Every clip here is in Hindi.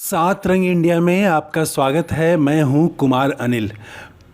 सात रंग इंडिया में आपका स्वागत है। मैं हूं कुमार अनिल।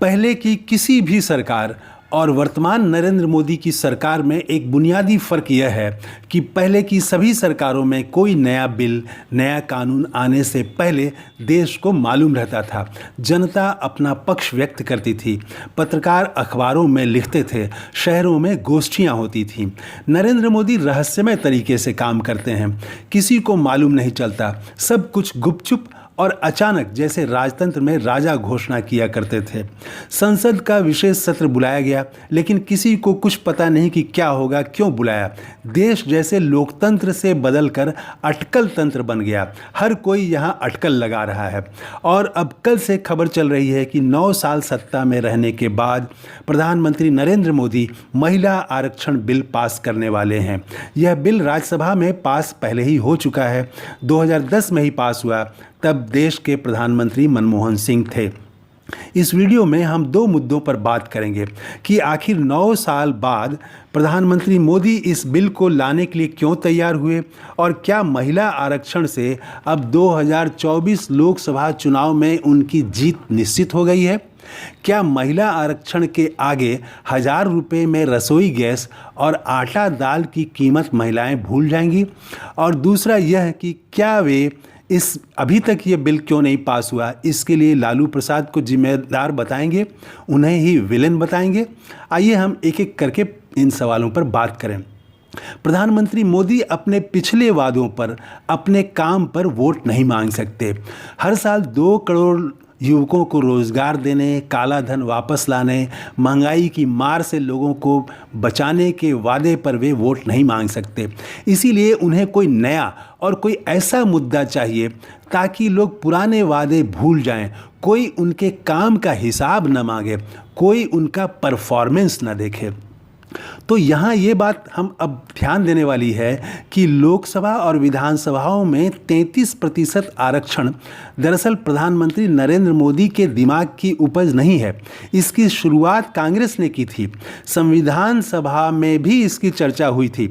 पहले की किसी भी सरकार और वर्तमान नरेंद्र मोदी की सरकार में एक बुनियादी फ़र्क यह है कि पहले की सभी सरकारों में कोई नया बिल, नया कानून आने से पहले देश को मालूम रहता था। जनता अपना पक्ष व्यक्त करती थी, पत्रकार अखबारों में लिखते थे, शहरों में गोष्ठियां होती थीं। नरेंद्र मोदी रहस्यमय तरीके से काम करते हैं, किसी को मालूम नहीं चलता, सब कुछ गुपचुप और अचानक जैसे राजतंत्र में राजा घोषणा किया करते थे। संसद का विशेष सत्र बुलाया गया, लेकिन किसी को कुछ पता नहीं कि क्या होगा, क्यों बुलाया। देश जैसे लोकतंत्र से बदलकर अटकल तंत्र बन गया। हर कोई यहाँ अटकल लगा रहा है। और अब कल से खबर चल रही है कि 9 साल सत्ता में रहने के बाद प्रधानमंत्री नरेंद्र मोदी महिला आरक्षण बिल पास करने वाले हैं। यह बिल राज्यसभा में पास पहले ही हो चुका है। 2010 में ही पास हुआ, तब देश के प्रधानमंत्री मनमोहन सिंह थे। इस वीडियो में हम 2 मुद्दों पर बात करेंगे कि आखिर 9 साल बाद प्रधानमंत्री मोदी इस बिल को लाने के लिए क्यों तैयार हुए और क्या महिला आरक्षण से अब 2024 लोकसभा चुनाव में उनकी जीत निश्चित हो गई है। क्या महिला आरक्षण के आगे 1000 रुपये में रसोई गैस और आटा दाल की कीमत महिलाएं भूल जाएंगी। और दूसरा यह कि क्या वे अभी तक ये बिल क्यों नहीं पास हुआ, इसके लिए लालू प्रसाद को जिम्मेदार बताएंगे, उन्हें ही विलेन बताएंगे। आइए हम एक एक करके इन सवालों पर बात करें। प्रधानमंत्री मोदी अपने पिछले वादों पर, अपने काम पर वोट नहीं मांग सकते। हर साल 2 करोड़ युवकों को रोजगार देने, काला धन वापस लाने, महंगाई की मार से लोगों को बचाने के वादे पर वे वोट नहीं मांग सकते। इसीलिए उन्हें कोई नया और कोई ऐसा मुद्दा चाहिए ताकि लोग पुराने वादे भूल जाएं, कोई उनके काम का हिसाब न मांगे, कोई उनका परफॉर्मेंस न देखे। तो यहाँ ये बात हम अब ध्यान देने वाली है कि लोकसभा और विधानसभाओं में 33% आरक्षण दरअसल प्रधानमंत्री नरेंद्र मोदी के दिमाग की उपज नहीं है। इसकी शुरुआत कांग्रेस ने की थी। संविधान सभा में भी इसकी चर्चा हुई थी।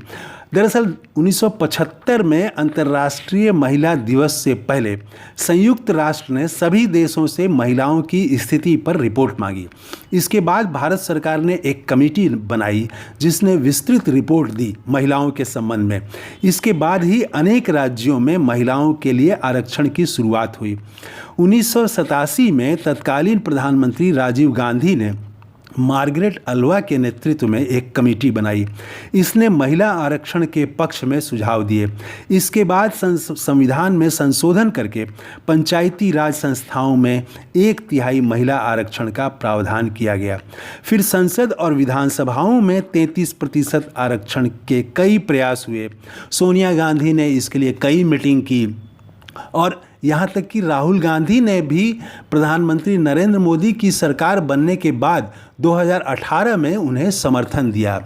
दरअसल 1975 में अंतर्राष्ट्रीय महिला दिवस से पहले संयुक्त राष्ट्र ने सभी देशों से महिलाओं की स्थिति पर रिपोर्ट मांगी। इसके बाद भारत सरकार ने एक कमेटी बनाई जिसने विस्तृत रिपोर्ट दी महिलाओं के संबंध में। इसके बाद ही अनेक राज्यों में महिलाओं के लिए आरक्षण की शुरुआत हुई। 1987 में तत्कालीन प्रधानमंत्री राजीव गांधी ने मार्गरेट अल्वा के नेतृत्व में एक कमेटी बनाई। इसने महिला आरक्षण के पक्ष में सुझाव दिए। इसके बाद संविधान में संशोधन करके पंचायती राज संस्थाओं में 1/3 महिला आरक्षण का प्रावधान किया गया। फिर संसद और विधानसभाओं में 33% आरक्षण के कई प्रयास हुए। सोनिया गांधी ने इसके लिए कई मीटिंग की और यहाँ तक कि राहुल गांधी ने भी प्रधानमंत्री नरेंद्र मोदी की सरकार बनने के बाद 2018 में उन्हें समर्थन दिया।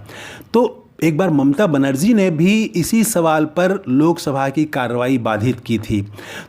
तो एक बार ममता बनर्जी ने भी इसी सवाल पर लोकसभा की कार्रवाई बाधित की थी।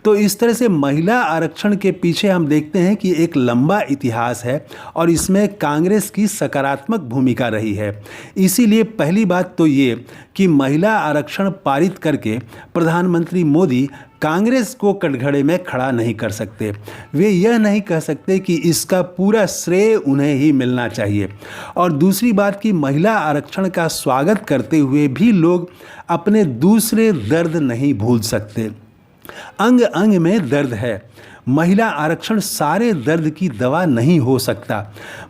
तो इस तरह से महिला आरक्षण के पीछे हम देखते हैं कि एक लंबा इतिहास है और इसमें कांग्रेस की सकारात्मक भूमिका रही है। इसीलिए पहली बात तो ये कि महिला आरक्षण पारित करके प्रधानमंत्री मोदी कांग्रेस को कटघरे में खड़ा नहीं कर सकते। वे यह नहीं कह सकते कि इसका पूरा श्रेय उन्हें ही मिलना चाहिए। और दूसरी बात कि महिला आरक्षण का स्वागत करते हुए भी लोग अपने दूसरे दर्द नहीं भूल सकते। अंग अंग में दर्द है। महिला आरक्षण सारे दर्द की दवा नहीं हो सकता।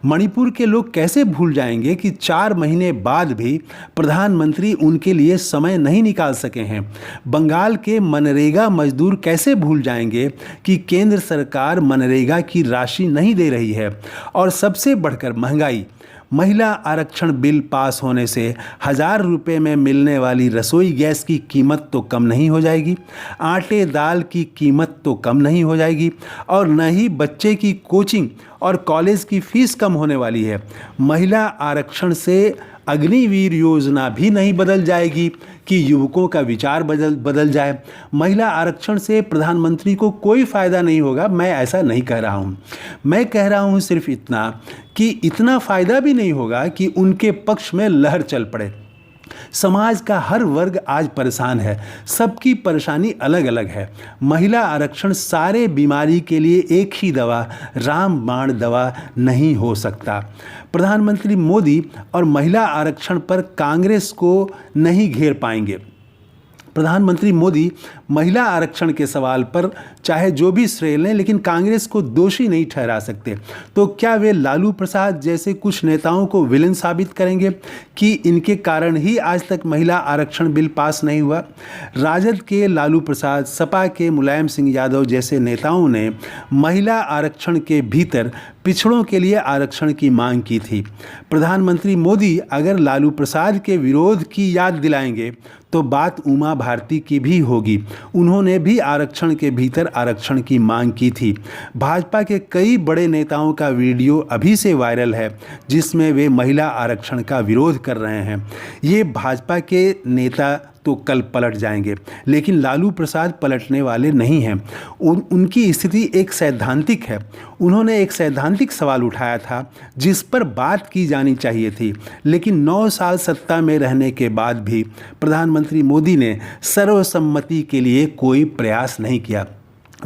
मणिपुर के लोग कैसे भूल जाएंगे कि 4 महीने बाद भी प्रधानमंत्री उनके लिए समय नहीं निकाल सके हैं। बंगाल के मनरेगा मजदूर कैसे भूल जाएंगे कि केंद्र सरकार मनरेगा की राशि नहीं दे रही है। और सबसे बढ़कर महंगाई। महिला आरक्षण बिल पास होने से 1000 रुपये में मिलने वाली रसोई गैस की कीमत तो कम नहीं हो जाएगी, आटे दाल की कीमत तो कम नहीं हो जाएगी और न ही बच्चे की कोचिंग और कॉलेज की फीस कम होने वाली है। महिला आरक्षण से अग्निवीर योजना भी नहीं बदल जाएगी कि युवकों का विचार बदल जाए। महिला आरक्षण से प्रधानमंत्री को कोई फ़ायदा नहीं होगा, मैं ऐसा नहीं कह रहा हूँ। मैं कह रहा हूँ सिर्फ इतना कि इतना फ़ायदा भी नहीं होगा कि उनके पक्ष में लहर चल पड़े। समाज का हर वर्ग आज परेशान है, सबकी परेशानी अलग अलग है। महिला आरक्षण सारे बीमारी के लिए एक ही दवा, रामबाण दवा नहीं हो सकता। प्रधानमंत्री मोदी और महिला आरक्षण पर कांग्रेस को नहीं घेर पाएंगे। प्रधानमंत्री मोदी महिला आरक्षण के सवाल पर चाहे जो भी श्रेय लें, लेकिन कांग्रेस को दोषी नहीं ठहरा सकते। तो क्या वे लालू प्रसाद जैसे कुछ नेताओं को विलेन साबित करेंगे कि इनके कारण ही आज तक महिला आरक्षण बिल पास नहीं हुआ? राजद के लालू प्रसाद, सपा के मुलायम सिंह यादव जैसे नेताओं ने महिला आरक्षण के भीतर पिछड़ों के लिए आरक्षण की मांग की थी। प्रधानमंत्री मोदी अगर लालू प्रसाद के विरोध की याद दिलाएंगे तो बात उमा भारती की भी होगी। उन्होंने भी आरक्षण के भीतर आरक्षण की मांग की थी। भाजपा के कई बड़े नेताओं का वीडियो अभी से वायरल है जिसमें वे महिला आरक्षण का विरोध कर रहे हैं। ये भाजपा के नेता तो कल पलट जाएंगे, लेकिन लालू प्रसाद पलटने वाले नहीं हैं। उनकी स्थिति एक सैद्धांतिक है। उन्होंने एक सैद्धांतिक सवाल उठाया था जिस पर बात की जानी चाहिए थी, लेकिन 9 साल सत्ता में रहने के बाद भी प्रधानमंत्री मोदी ने सर्वसम्मति के लिए कोई प्रयास नहीं किया।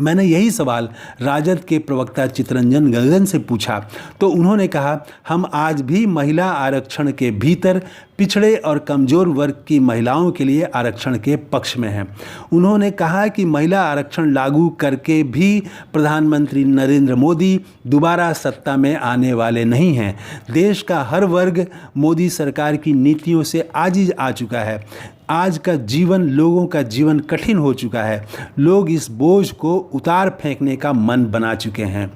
मैंने यही सवाल राजद के प्रवक्ता चितरंजन गगन से पूछा तो उन्होंने कहा, हम आज भी महिला आरक्षण के भीतर पिछड़े और कमज़ोर वर्ग की महिलाओं के लिए आरक्षण के पक्ष में हैं। उन्होंने कहा कि महिला आरक्षण लागू करके भी प्रधानमंत्री नरेंद्र मोदी दोबारा सत्ता में आने वाले नहीं हैं। देश का हर वर्ग मोदी सरकार की नीतियों से आजिज आ चुका है। आज का जीवन, लोगों का जीवन कठिन हो चुका है। लोग इस बोझ को उतार फेंकने का मन बना चुके हैं।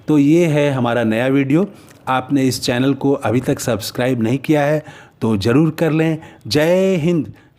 तो ये है हमारा नया वीडियो। आपने इस चैनल को अभी तक सब्सक्राइब नहीं किया है तो ज़रूर कर लें। जय हिंद।